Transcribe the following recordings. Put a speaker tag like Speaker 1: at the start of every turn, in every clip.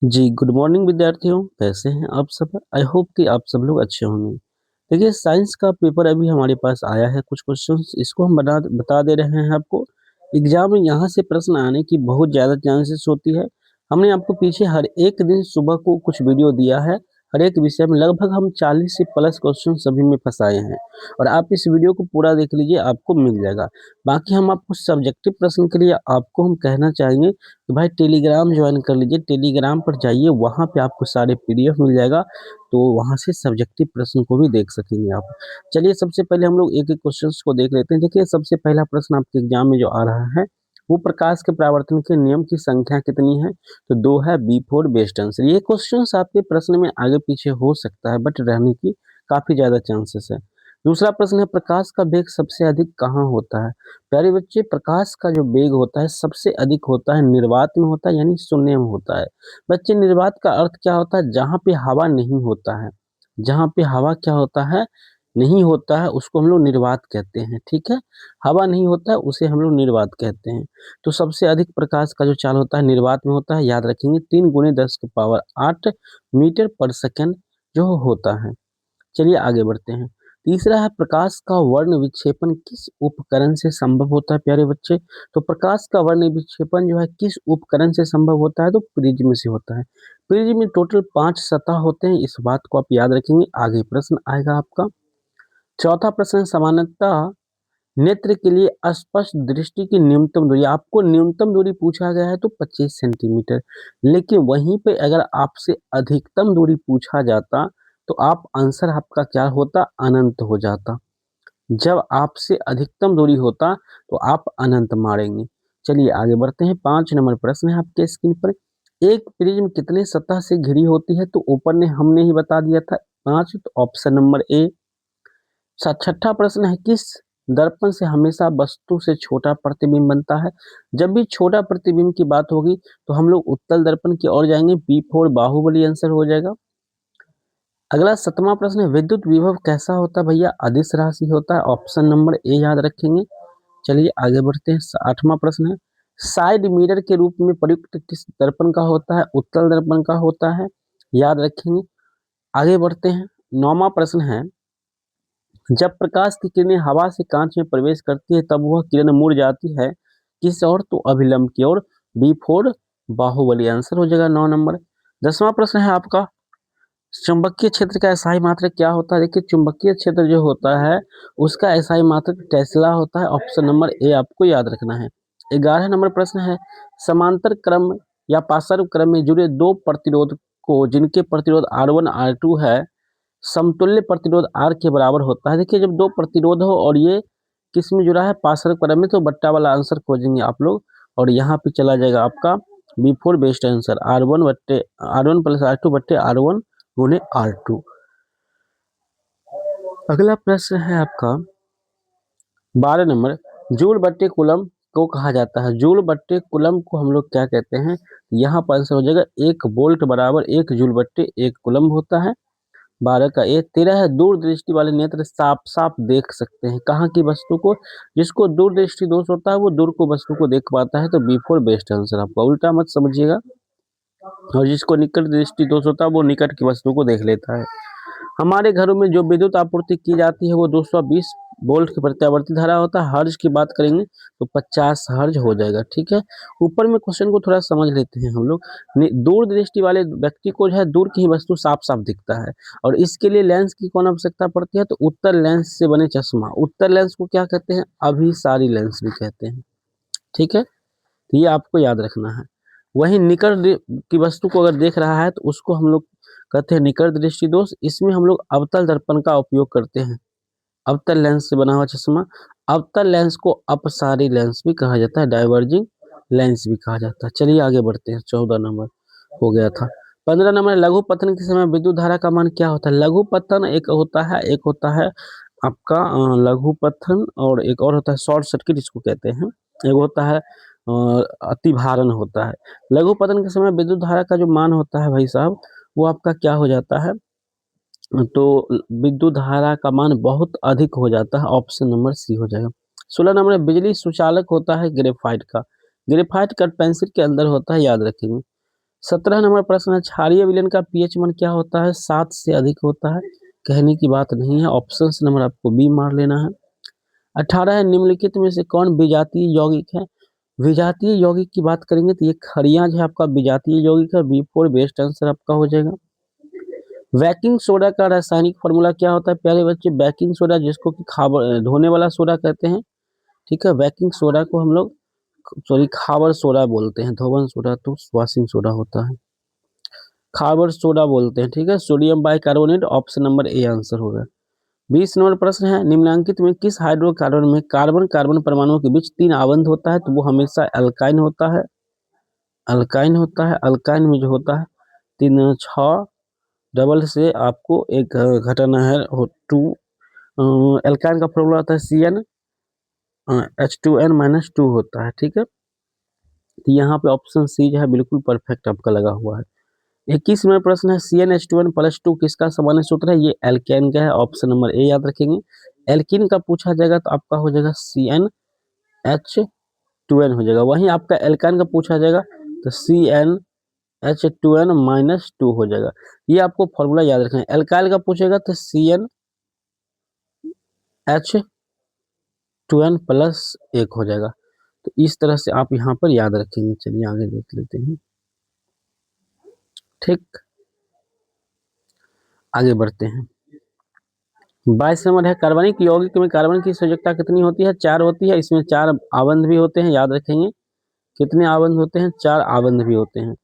Speaker 1: जी, good morning विद्यार्थियों, कैसे हैं आप सब? आई होप कि आप सब लोग अच्छे होंगे। देखिए साइंस का पेपर अभी हमारे पास आया है, कुछ क्वेश्चंस इसको हम बता दे रहे हैं आपको। एग्ज़ाम में यहाँ से प्रश्न आने की बहुत ज़्यादा चांसेस होती है। हमने आपको पीछे हर एक दिन सुबह को कुछ वीडियो दिया है, हर एक विषय में लगभग हम 40 से प्लस क्वेश्चन सभी में फँसाए हैं और आप इस वीडियो को पूरा देख लीजिए, आपको मिल जाएगा। बाकी हम आपको सब्जेक्टिव प्रश्न के लिए आपको हम कहना चाहेंगे तो भाई टेलीग्राम ज्वाइन कर लीजिए, टेलीग्राम पर जाइए, वहाँ पे आपको सारे पीडीएफ मिल जाएगा, तो वहाँ से सब्जेक्टिव प्रश्न को भी देख सकेंगे आप। चलिए सबसे पहले हम लोग एक-एक क्वेश्चंस को देख लेते हैं। देखिए सबसे पहला प्रश्न आपके एग्जाम में जो आ रहा है, वो प्रकाश के परावर्तन के नियम की संख्या कितनी है? तो 2 है, बी फॉर बेस्ट आंसर। ये क्वेश्चंस आपके प्रश्न में आगे-पीछे हो सकता है बट रहने की काफ़ी ज़्यादा चांसेस है। दूसरा प्रश्न है, प्रकाश का वेग सबसे अधिक कहाँ होता है? प्यारे बच्चे, प्रकाश का जो वेग होता है सबसे अधिक होता है निर्वात में होता है, यानी शून्य में होता है। बच्चे निर्वात का अर्थ क्या होता है? जहाँ पे हवा नहीं होता है, जहाँ पे हवा क्या होता है? नहीं होता है, उसको हम लोग निर्वात कहते हैं, ठीक है? हवा नहीं होता है उसे हम लोग निर्वात कहते हैं। तो सबसे अधिक प्रकाश का जो चाल होता है निर्वात में होता है, याद रखेंगे 3 गुणे 10 की पावर 8 मीटर पर सेकंड जो होता है। चलिए आगे बढ़ते हैं। तीसरा है, प्रकाश का वर्ण विक्षेपण किस उपकरण से संभव होता है प्यारे बच्चे? तो प्रकाश का वर्ण विक्षेपण जो है किस उपकरण से संभव होता है? तो प्रिज्म से होता है। प्रिज्म में टोटल 5 सतह होते हैं, इस बात को आप याद रखेंगे। आगे प्रश्न आएगा आपका। चौथा प्रश्न, सामान्यतः नेत्र के लिए स्पष्ट दृष्टि की न्यूनतम दूरी, आपको न्यूनतम दूरी पूछा गया है तो 25 सेंटीमीटर, लेकिन वहीं पे अगर आपसे अधिकतम दूरी पूछा जाता तो आप आंसर आपका क्या होता? अनंत हो जाता। जब आपसे अधिकतम दूरी होता तो आप अनंत मारेंगे। चलिए आगे बढ़ते हैं। 5 नंबर प्रश्न है आपके स्क्रीन पर। एक प्रिज्म कितने सतह से घिरी होती है? तो ऊपर ने हमने ही बता दिया था 5, तो ऑप्शन नंबर ए। छठा प्रश्न है, किस दर्पण से हमेशा वस्तु से छोटा प्रतिबिंब बनता है? जब भी छोटा प्रतिबिंब की बात होगी तो हम लोग उत्तल दर्पण की ओर जाएंगे, बी फोर बाहुबली आंसर हो जाएगा। अगला 7वां प्रश्न है, विद्युत विभव कैसा होता है भैया? अदिश राशि होता है, ऑप्शन नंबर ए याद रखेंगे। चलिए आगे बढ़ते हैं। 8वां प्रश्न है, साइड मिरर के रूप में प्रयुक्त किस दर्पण का होता है? उत्तल दर्पण का होता है, याद रखेंगे। आगे बढ़ते हैं। 9वां प्रश्न है, जब प्रकाश की किरणें हवा से कांच में प्रवेश करती है तब वह किरण मुड़ जाती है किस ओर? तो अभिलंब की ओर, बी फोर बाहुबली आंसर हो जाएगा 9 नंबर। 10वां प्रश्न है आपका, चुंबकीय क्षेत्र का एसआई मात्रक क्या होता है? देखिए चुंबकीय क्षेत्र जो होता है उसका एसआई मात्रक टेस्ला होता है, ऑप्शन नंबर ए आपको याद रखना है। 11 नंबर प्रश्न है, समांतर क्रम या पार्श्व क्रम में जुड़े दो प्रतिरोध को जिनके प्रतिरोध R1 R2 है, समतुल्य प्रतिरोध R के बराबर होता है। देखिए जब दो प्रतिरोध हो और ये किस में जुड़ा है? पार्श्व क्रम में, तो बट्टा वाला आंसर खोजेंगे आप लोग और यहाँ पे चला जाएगा आपका B for best answer, R1 plus R2 बट्टे R1 गुणे R2। अगला प्रश्न है आपका 12 नंबर, जूल बट्टे कूलम को कहा जाता है? जूल बट्टे कूलम को हम लोग क्या कहते हैं? यहाँ पर आंसर हो जाएगा 1 वोल्ट बराबर 1 जूल बट्टे 1 कूलम होता है। 12 का ए। 13 है, दूरदृष्टि वाले नेत्र साफ-साफ देख सकते हैं कहाँ की वस्तु को? जिसको दूरदृष्टि दोष होता है वो दूर को वस्तु को देख पाता है, तो बी फोर बेस्ट आंसर आपका, उल्टा मत समझिएगा। और जिसको निकट दृष्टि दोष होता है वो निकट की वस्तु को देख लेता है। हमारे घरों में जो विद्युत आपूर्ति की जाती है वो 220 वोल्ट की प्रत्यावर्ती धारा होता है। हर्ज की बात करेंगे तो 50 हर्ज हो जाएगा, ठीक है। ऊपर में क्वेश्चन को थोड़ा समझ लेते हैं हम लोग। दूर दृष्टि वाले व्यक्ति को जो है दूर की ही वस्तु साफ साफ दिखता है और इसके लिए लेंस की कौन आवश्यकता पड़ती है? तो उत्तर लेंस से बने चश्मा। उत्तर लेंस को क्या कहते हैं? अभिसारी लेंस भी कहते हैं, ठीक है। तो ये आपको याद रखना है। वहीं की वस्तु को अगर देख रहा है तो उसको हम लोग कहते हैं निकट दृष्टि दोष। इसमें हम लोग अवतल दर्पण का उपयोग करते हैं, अवतल लेंस से बना हुआ चश्मा। अवतल लेंस को अपसारी लेंस भी कहा जाता है, डाइवर्जिंग लेंस भी कहा जाता है। चलिए आगे बढ़ते हैं। 14 नंबर हो गया था। 15 नंबर, लघु पतन के समय विद्युत धारा का मान क्या होता है? लघु पतन एक होता है आपका लघु पतन और एक और होता है शॉर्ट सर्किट, इसको कहते हैं। एक होता है अतिभारण होता है। लघु पतन के समय विद्युत धारा का जो मान होता है भाई साहब, वो आपका क्या हो जाता है? तो विद्युत धारा का मान बहुत अधिक हो जाता है, ऑप्शन नंबर सी हो जाएगा। 16 नंबर, बिजली सुचालक होता है ग्रेफाइट का। ग्रेफाइट का पेंसिल के अंदर होता है, याद रखेंगे। 17 नंबर प्रश्न है, क्षारीय विलयन का पीएच मान क्या होता है? 7 से अधिक होता है। कहने की बात नहीं है। ऑप्शन नंबर आपको बी मार लेना है। 18 है, निम्नलिखित में से कौन विजातीय यौगिक है? विजातीय यौगिक की बात करेंगे तो ये खड़िया जो है आपका विजातीय यौगिक है। B4 बेस्ट आंसर आपका हो जाएगा। बेकिंग सोडा का रासायनिक फॉर्मूला क्या होता है प्यारे बच्चे? बेकिंग सोडा, जिसको कि खाबर धोने वाला सोडा कहते हैं, ठीक है। बेकिंग सोडा को हम लोग सॉरी खाबर सोडा बोलते हैं। धोवन सोडा तो वॉशिंग सोडा होता है, खाबर सोडा बोलते हैं, ठीक है। Sodium bicarbonate, option number A answer होगा। 20 नंबर प्रश्न है, निम्नलिखित में किस हाइड्रोकार्बन में कार्बन कार्बन परमाणुओं के बीच 3 आबंध होता है? तो वो हमेशा अल्काइन होता है। अल्काइन होता है। अल्काइन में जो होता है 3 6 डबल से आपको एक घटना है 2। अल्काइन का फॉर्मूला होता है CN H2n-2 होता है, ठीक है। तो यहाँ पे ऑप्शन सी जो है बिल्कुल परफेक्ट आपका लगा हुआ है। 21 नंबर प्रश्न है, CnH2n+2 किसका सामान्य सूत्र है? ये एल्केन का है। ऑप्शन नंबर ए याद रखेंगे। एल्किन का पूछा जाएगा तो आपका हो जाएगा CnH2n हो जाएगा। वहीं आपका एल्काइन का पूछा जाएगा तो CnH2n-2 हो जाएगा। ये आपको फॉर्मूला याद रखना है। एल्काइल का पूछेगा तो CnH2n+1 हो जाएगा। तो इस तरह से आप यहाँ पर याद रखेंगे। चलिए आगे देख लेते हैं, ठीक। आगे बढ़ते हैं। 22 नंबर है, कार्बनिक यौगिक में कार्बन की संयोजकता कितनी होती है? 4 होती है। इसमें 4 आबंध भी होते हैं, याद रखेंगे। कितने आबंध होते हैं? 4 आबंध भी होते हैं।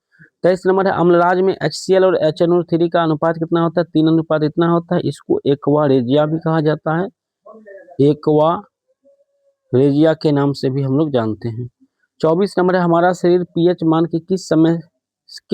Speaker 1: 23 नंबर है, अम्लराज में HCl और HNO3 का अनुपात कितना होता है? 3 अनुपात इतना होता है। इसको एक्वा रेजिया भी कहा जाता है। एक्वा रेजिया के नाम से भी हम लोग जानते हैं। 24 नंबर है, हमारा शरीर पीएच मान के किस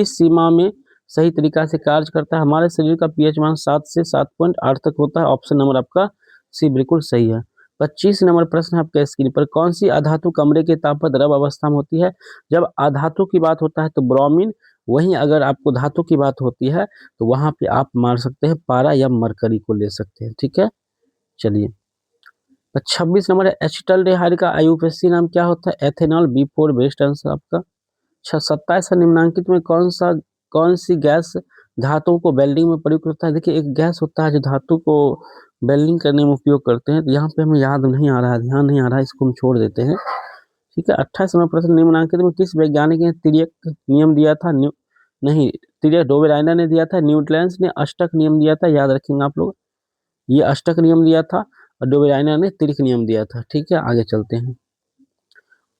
Speaker 1: सीमा में सही तरीका से कार्य करता है? हमारे शरीर का पीएच मान 7 से 7.8 तक होता है। ऑप्शन नंबर आपका सी बिल्कुल सही है। 25 नंबर प्रश्न है आपके स्क्रीन पर, कौन सी अधातु कमरे के ताप पर द्रव अवस्था में होती है? जब अधातु की बात होता है तो ब्रोमीन, वहीं अगर आपको धातु की बात होती है तो वहां पे आप मार सकते हैं पारा या मरकरी को ले सकते हैं, ठीक है। चलिए 26 नंबर है, एसिटाल्डेहाइड का आईयूपीएसी नाम क्या होता है? एथेनॉल। B4 बेस्ट आंसर आपका। 27 है, निम्नलिखित में कौन सी गैस धातुओं को वेल्डिंग में प्रयुक्त होता है? देखिए एक गैस होता है जो धातु को वेल्डिंग करने में उपयोग करते हैं। तो यहाँ पे हमें याद नहीं आ रहा है, ध्यान नहीं आ रहा है, इसको हम छोड़ देते हैं, ठीक है। 28 नंबर प्रश्न, निम्नलिखित में किस वैज्ञानिक ने तिर्यक नियम दिया था? नहीं, तिर्यक डोबेराइनर ने दिया था। न्यूटन ने अष्टक नियम दिया था, याद रखेंगे आप लोग। ये अष्टक नियम दिया था और डोबेराइनर ने तिर्यक नियम दिया था, ठीक है। आगे चलते हैं।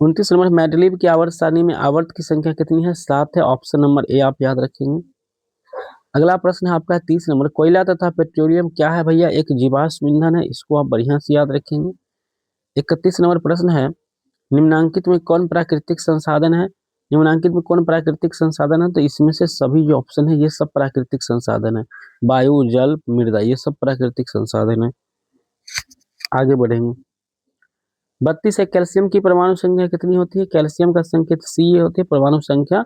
Speaker 1: 29 नंबर, मैडलिब की आवर्त सारणी में आवर्त की संख्या कितनी है? 7 है। ऑप्शन नंबर ए आप याद रखेंगे। अगला प्रश्न है आपका 30 नंबर, कोयला तथा पेट्रोलियम क्या है भैया? एक जीवाश्म ईंधन है। इसको आप बढ़िया से याद रखेंगे। 31 नंबर प्रश्न है, निम्नांकित में कौन प्राकृतिक संसाधन है? निम्नांकित में कौन प्राकृतिक संसाधन है? तो इसमें से सभी जो ऑप्शन है ये सब प्राकृतिक संसाधन है। वायु, जल, मृदा, ये सब प्राकृतिक संसाधन है। आगे बढ़ेंगे। 32 है, कैल्शियम की परमाणु संख्या कितनी होती है? कैल्शियम का संकेत Ca होती है, परमाणु संख्या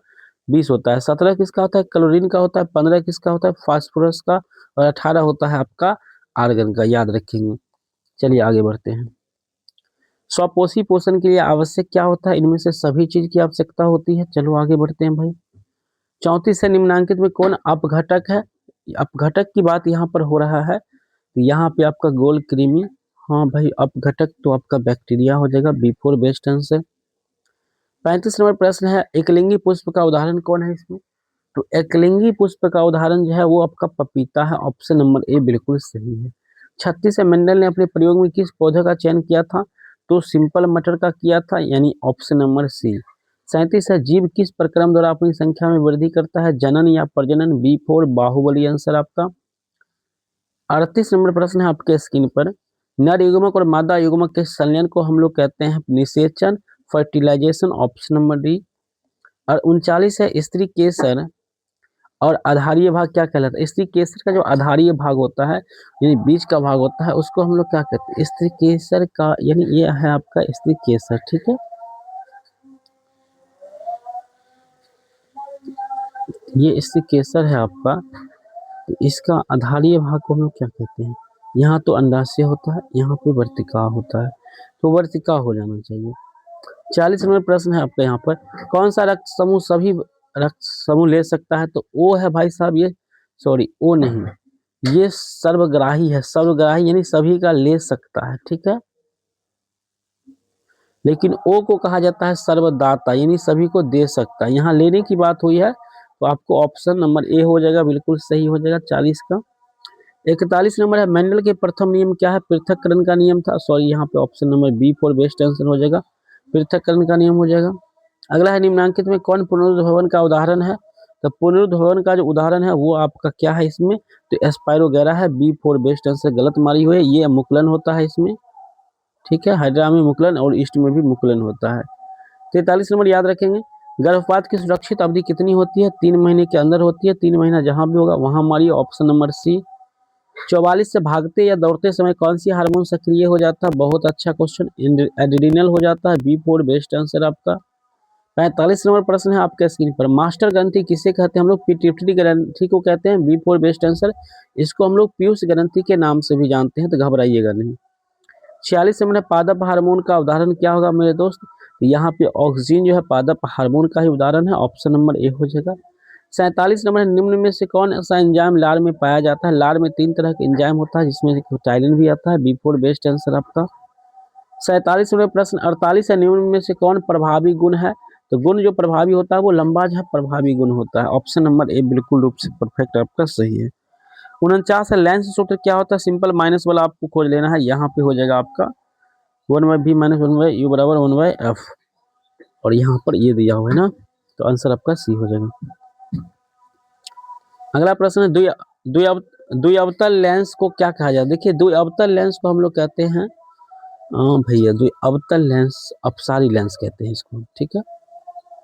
Speaker 1: 20 होता है। 17 किसका होता है? क्लोरीन का होता है। 15 किसका होता है? फास्फोरस का। और 18 होता है आपका आर्गन का, याद रखेंगे। चलिए आगे बढ़ते हैं। स्वपोषी पोषण के लिए आवश्यक क्या होता है? इनमें से सभी चीज की आवश्यकता होती है। चलो आगे बढ़ते हैं भाई। 34 है, निम्नांकित में कौन अपघटक है? अपघटक की बात यहाँ पर हो रहा है, तो यहाँ पे आपका गोल कृमि। हाँ भाई, अपघटक तो आपका बैक्टीरिया हो जाएगा। B4 best answer. 35 नंबर प्रश्न है, एकलिंगी पुष्प का उदाहरण कौन है इसमें? तो एकलिंगी पुष्प का उदाहरण जो है वो आपका पपीता है। ऑप्शन नंबर ए बिल्कुल सही है। 36 है, मेंडल ने अपने प्रयोग में किस पौधे का चयन किया था? तो सिंपल मटर का किया था, यानी ऑप्शन नंबर सी। 37 है, जीव किस प्रक्रम द्वारा अपनी संख्या में वृद्धि करता है? जनन या प्रजनन। B4 बाहुबली आंसर आपका। 38 नंबर प्रश्न है आपके स्क्रीन पर, नर युग्मक और मादा युग्मक के संलयन को हम लोग कहते हैं निषेचन, फर्टिलाइजेशन। Option number D. और 39 है, स्त्री केसर और आधारीय भाग क्या कहलाता है? स्त्री केसर का जो आधारीय भाग होता है, यानी बीच का भाग होता है, उसको हम लोग क्या कहते हैं? स्त्री केसर का, यानी ये है आपका स्त्री केसर, ठीक है। ये स्त्री केसर है आपका। तो इसका आधारीय भाग को हम लोग क्या कहते हैं? यहाँ तो अंडाशय होता है, यहाँ पे वर्तिका होता है, तो वर्तिका हो जाना चाहिए। 40 नंबर प्रश्न है आपका यहाँ पर, कौन सा रक्त समूह सभी रक्त समूह ले सकता है, तो ओ है भाई साहब ये, सॉरी ओ नहीं, ये सर्वग्राही है, सर्वग्राही यानी सभी का ले सकता है, ठीक है। लेकिन ओ को कहा जाता है सर्वदाता, यानी सभी को दे सकता है। यहाँ लेने की बात हुई है तो आपको ऑप्शन नंबर ए हो जाएगा, बिल्कुल सही हो जाएगा 40 का। 41 नंबर है, मेंडल के प्रथम नियम क्या है? पृथक्करण का नियम था, सॉरी यहाँ पे option number B for best answer हो जाएगा, पृथक्करण का नियम हो जाएगा। अगला है, निम्नांकित में कौन पुनरुद्भवन का उदाहरण है? तो पुनरुद्भवन का जो उदाहरण है वो आपका क्या है इसमें? तो एस्पायरोगेरा है, बी फॉर बेस्ट आंसर गलत मारी हुई है, ये मुकुलन होता है इसमें, ठीक है। हाइड्रा में मुकुलन और ईस्ट में भी मुकुलन होता है। 43 नंबर याद रखेंगे, गर्भपात की सुरक्षित अवधि कितनी होती है? 3 महीने के अंदर होती है, 3 महीना जहां भी होगा वहां मारिए, ऑप्शन नंबर सी। 44 से भागते या दौड़ते समय कौन सी हार्मोन सक्रिय हो जाता है? बहुत अच्छा क्वेश्चन, एड्रेनल हो जाता है, बी फोर बेस्ट आंसर आपका। 45 नंबर प्रश्न है आपके स्क्रीन पर, मास्टर ग्रंथि किसे कहते हैं हम लोग? पिट्यूटरी ग्रंथि को कहते हैं, बी फोर बेस्ट आंसर। इसको हम लोग पीयूष ग्रंथि के नाम से भी जानते हैं, तो घबराइएगा नहीं। 46 नंबर पादप हार्मोन का उदाहरण क्या होगा मेरे दोस्त? यहाँ पे ऑक्सीजन जो है पादप हार्मोन का ही उदाहरण है, ऑप्शन नंबर ए हो जाएगा। 47 नंबर, निम्न में से कौन सा एंजाइम लार में पाया जाता है? लार में 3 तरह के एंजाइम होता है, जिसमें टाइलिन भी आता है, बी फोर बेस्ट आंसर आपका। 47 नंबर प्रश्न, 48 है, निम्न में से कौन प्रभावी गुण है? तो गुण जो प्रभावी होता है वो लंबा जो है प्रभावी गुण होता है, ऑप्शन नंबर ए बिल्कुल रूप से परफेक्ट आपका सही है। 49 है, लेंस सूत्र क्या होता है? सिंपल माइनस वाला आपको खोज लेना है, यहाँ पे हो जाएगा आपका 1/b-1/u=1/f, और यहाँ पर ये दिया हुआ है ना, तो आंसर आपका सी हो जाएगा। अगला प्रश्न है, द्विअवतल लेंस को क्या कहा जाए? देखिए द्विअवतल लेंस को हम लोग कहते हैं भैया द्विअवतल लेंस, अपसारी लेंस कहते हैं इसको, ठीक है।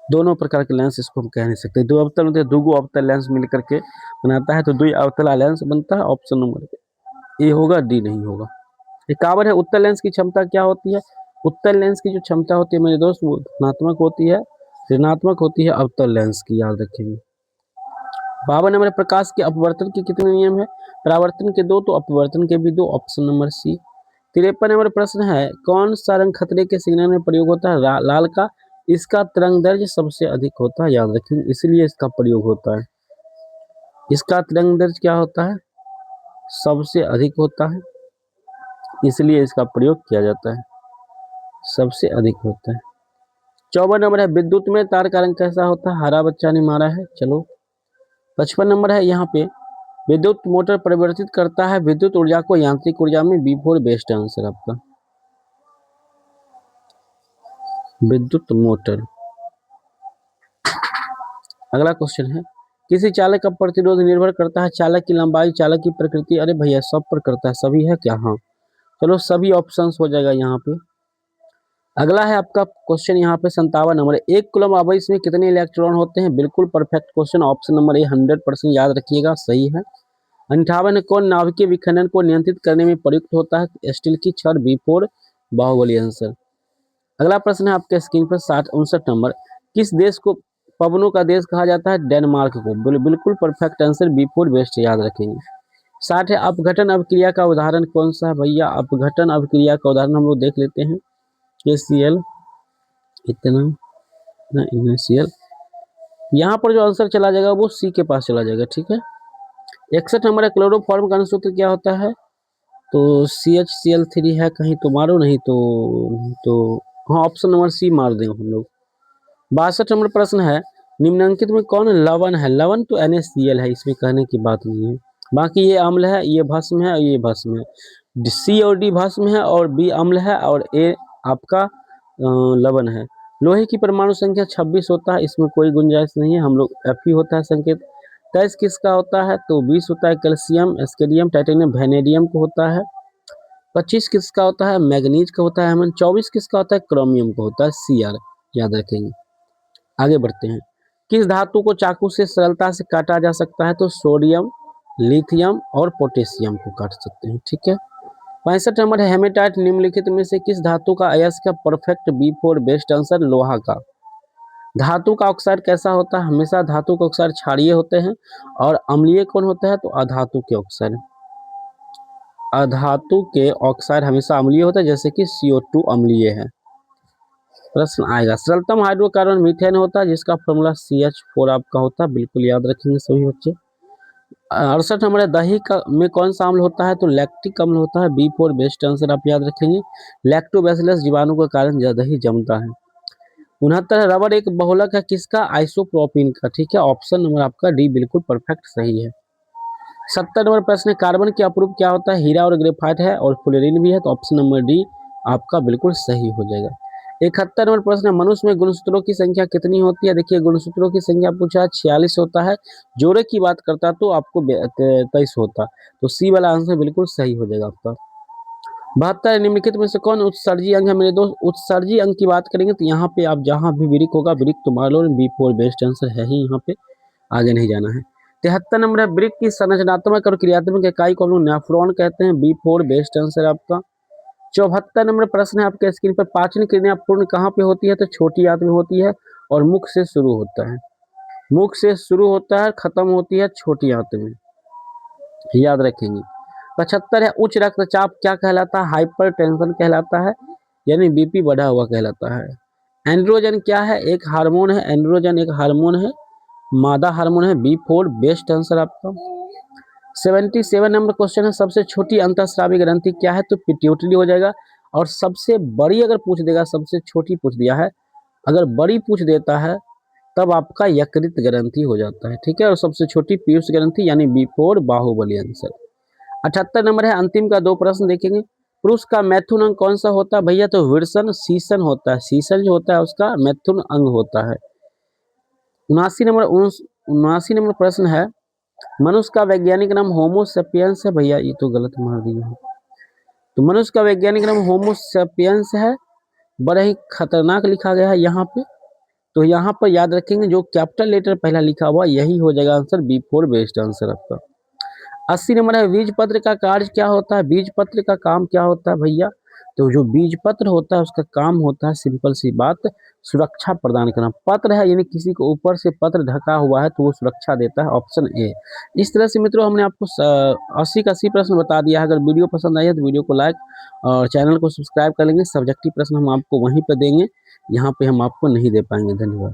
Speaker 1: दोनों प्रकार के लेंस इसको हम कह नहीं सकते, द्विअवतल मतलब दुगो अवतल लेंस मिल करके बनाता है, तो द्विअवतला लेंस बनता है, ऑप्शन नंबर ए होगा, डी नहीं होगा। 51 है, उत्तल लेंस की क्षमता क्या होती है? उत्तल लेंस की जो क्षमता होती है मेरे दोस्त वो धनात्मक होती है, ऋणात्मक होती है अवतल लेंस की, याद रखेंगे। 52 नंबर, प्रकाश के अपवर्तन के कितने नियम है? परावर्तन के 2 तो अपवर्तन के भी 2, ऑप्शन नंबर सी। 53 नंबर प्रश्न है, कौन सा रंग खतरे के सिग्नल में प्रयोग होता है? लाल का, इसका तरंग दैर्ध्य सबसे अधिक होता है, याद रखेंगे, इसलिए इसका प्रयोग होता है। इसका तरंग दैर्ध्य क्या होता है? सबसे अधिक होता है, इसलिए इसका प्रयोग किया जाता है, सबसे अधिक होता है। 54 नंबर है, विद्युत में तार का रंग कैसा होता है? हरा, बच्चा ने मारा है, चलो। 55 नंबर है, यहाँ पे विद्युत मोटर परिवर्तित करता है विद्युत ऊर्जा को यांत्रिक ऊर्जा में, बी फोर बेस्ट आंसर आपका, विद्युत मोटर। अगला क्वेश्चन है, किसी चालक का प्रतिरोध निर्भर करता है? चालक की लंबाई, चालक की प्रकृति, अरे भैया सब पर करता है, सभी है क्या? हाँ, चलो सभी ऑप्शंस हो जाएगा यहाँ पे। अगला है आपका क्वेश्चन यहाँ पे 57 नंबर, 1 कूलम आवेश में कितने इलेक्ट्रॉन होते हैं? बिल्कुल perfect question, option number A 100% याद रखिएगा, सही है। 58 कौन नाभिकीय विखंडन को नियंत्रित करने में प्रयुक्त होता है? स्टील की छड़, बी फोर बाहुबली आंसर। अगला प्रश्न है आपके स्क्रीन पर 59 नंबर, किस देश को पवनों का देश कहा जाता है? डेनमार्क को, बिल्कुल perfect answer, B for best, याद रखेंगे। 60 है, अपघटन अवक्रिया का उदाहरण कौन सा है? भैया अपघटन अवक्रिया का उदाहरण हम लोग देख लेते हैं, KCl, इतना इनिशियल, यहाँ पर जो आंसर चला जाएगा वो सी के पास चला जाएगा, ठीक है। 61 नंबर है, क्लोरोफॉर्म का अनुसूत्र क्या होता है? तो CHCl3 है, कहीं तो मारो, नहीं तो हाँ ऑप्शन नंबर सी मार देंगे हम लोग। 62 नंबर प्रश्न है, निम्नलिखित में कौन लवण है? लवण तो NaCl है, इसमें कहने की बात नहीं है, बाकी ये अम्ल है, ये भस्म है, ये भस्म है, सी और डी भस्म है और बी अम्ल है और ए आपका लवण है। लोहे की परमाणु संख्या 26 होता है, इसमें कोई गुंजाइश नहीं है, हम लोग Fe होता है संकेत। 23 किसका होता है? तो 20 होता है कैल्शियम, स्केडियम, टाइटेनियम, वेनेडियम को होता है। 25 किसका होता है? मैग्नीज का होता है हेमन। 24 किसका होता है? क्रोमियम का होता है, Cr, याद रखेंगे। आगे बढ़ते हैं, किस धातु को चाकू से सरलता से काटा जा सकता है? तो सोडियम, लिथियम और पोटेशियम को काट सकते हैं, ठीक है। 65 नंबर है, हेमेटाइट निम्नलिखित में से किस धातु का अयस्क है? Perfect, B for best answer, लोहा का। धातु का ऑक्साइड कैसा होता है? हमेशा धातु के ऑक्साइड क्षारीय होते हैं, और अम्लीय कौन होता है? तो अधातु के ऑक्साइड, अधातु के ऑक्साइड हमेशा अम्लीय होता है, जैसे कि CO2 अम्लीय है। प्रश्न आएगा। सरलतम हाइड्रोकार्बन मीथेन होता है जिसका फॉर्मूला CH4 आपका होता है, बिल्कुल याद रखेंगे सभी बच्चे। 68 नंबर है, दही का में कौन सा अम्ल होता है, तो लैक्टिक अम्ल होता है, B4 बेस्ट आंसर आप याद रखेंगे। लैक्टोबैसिलस जीवाणु के कारण दही जमता है। 69 है, रबर एक बहुलक है किसका, आइसोप्रोपिन का, ठीक है, ऑप्शन नंबर आपका डी बिल्कुल परफेक्ट सही है। 70 नंबर प्रश्न है, कार्बन के अपरूप क्या होता है, हीरा और ग्रेफाइट है और फ्लोरीन भी है, तो ऑप्शन नंबर डी आपका बिल्कुल सही हो जाएगा। 71 नंबर प्रश्न है, मनुष्य में गुणसूत्रों की संख्या कितनी होती है, देखिए गुणसूत्रों की संख्या पूछा है 46 होता है, जोड़े की बात करता तो आपको 23 होता, तो सी वाला आंसर बिल्कुल सही हो जाएगा आपका। 72 निम्नलिखित में से कौन उत्सर्जी अंग है मेरे दोस्त, उत्सर्जी अंग की बात करेंगे तो यहाँ पे आप जहाँ भी वृक्क होगा वृक्क तो मान लो, B4 बेस्ट आंसर है ही यहाँ पे, आगे नहीं जाना है। 73 नंबर है, वृक्क की संरचनात्मक और क्रियात्मक इकाई को हम लोग नेफ्रॉन कहते हैं, B4 बेस्ट आंसर आपका। 74 नंबर प्रश्न है आपके स्क्रीन पर, पाचन क्रिया पूर्ण कहाँ पे होती है, तो छोटी आंत में होती है और मुख से शुरू होता है, मुख से शुरू होता है, खत्म होती है छोटी आंत में, याद रखेंगे। 75 है, उच्च रक्तचाप क्या कहलाता है, हाइपर टेंशन कहलाता है, यानी BP बढ़ा हुआ कहलाता है। एंड्रोजन क्या है, एक हार्मोन है, एंड्रोजन एक हार्मोन है, मादा हार्मोन है, B4 बेस्ट आंसर आपका। 77 नंबर क्वेश्चन है, सबसे छोटी अंतःस्रावी ग्रंथि क्या है, तो पिट्यूटरी हो जाएगा। और सबसे बड़ी अगर पूछ देगा, सबसे छोटी पूछ दिया है, अगर बड़ी पूछ देता है तब आपका यकृत ग्रंथि हो जाता है, ठीक है, और सबसे छोटी पीयूष ग्रंथि यानी B4 बाहुबली आंसर। 78 नंबर है, अंतिम का 2 प्रश्न देखेंगे, पुरुष का मैथुन अंग कौन सा होता है भैया, तो विरसन सीसन होता है, सीसन जो होता है उसका मैथुन अंग होता है। 79 नंबर प्रश्न है, मनुष्य का वैज्ञानिक नाम होमो सेपियंस है, भैया ये तो गलत मार दिया है, तो मनुष्य का वैज्ञानिक नाम होमो सेपियंस है, बड़ा ही खतरनाक लिखा गया है यहाँ पे, तो यहाँ पर याद रखेंगे जो कैपिटल लेटर पहला लिखा हुआ यही हो जाएगा आंसर, B4 बेस्ट आंसर आपका। 80 नंबर है, बीज पत्र का कार्य क्या होता है, बीज पत्र का काम क्या होता है भैया, तो जो बीज पत्र होता है उसका काम होता है सिंपल सी बात, सुरक्षा प्रदान करना, पत्र है यानी किसी को ऊपर से पत्र ढका हुआ है तो वो सुरक्षा देता है, ऑप्शन ए। इस तरह से मित्रों हमने आपको 80 का 80 प्रश्न बता दिया है। अगर वीडियो पसंद आई है तो वीडियो को लाइक और चैनल को सब्सक्राइब कर लेंगे। सब्जेक्टिव प्रश्न हम आपको वहीं पर देंगे, यहाँ पे हम आपको नहीं दे पाएंगे। धन्यवाद।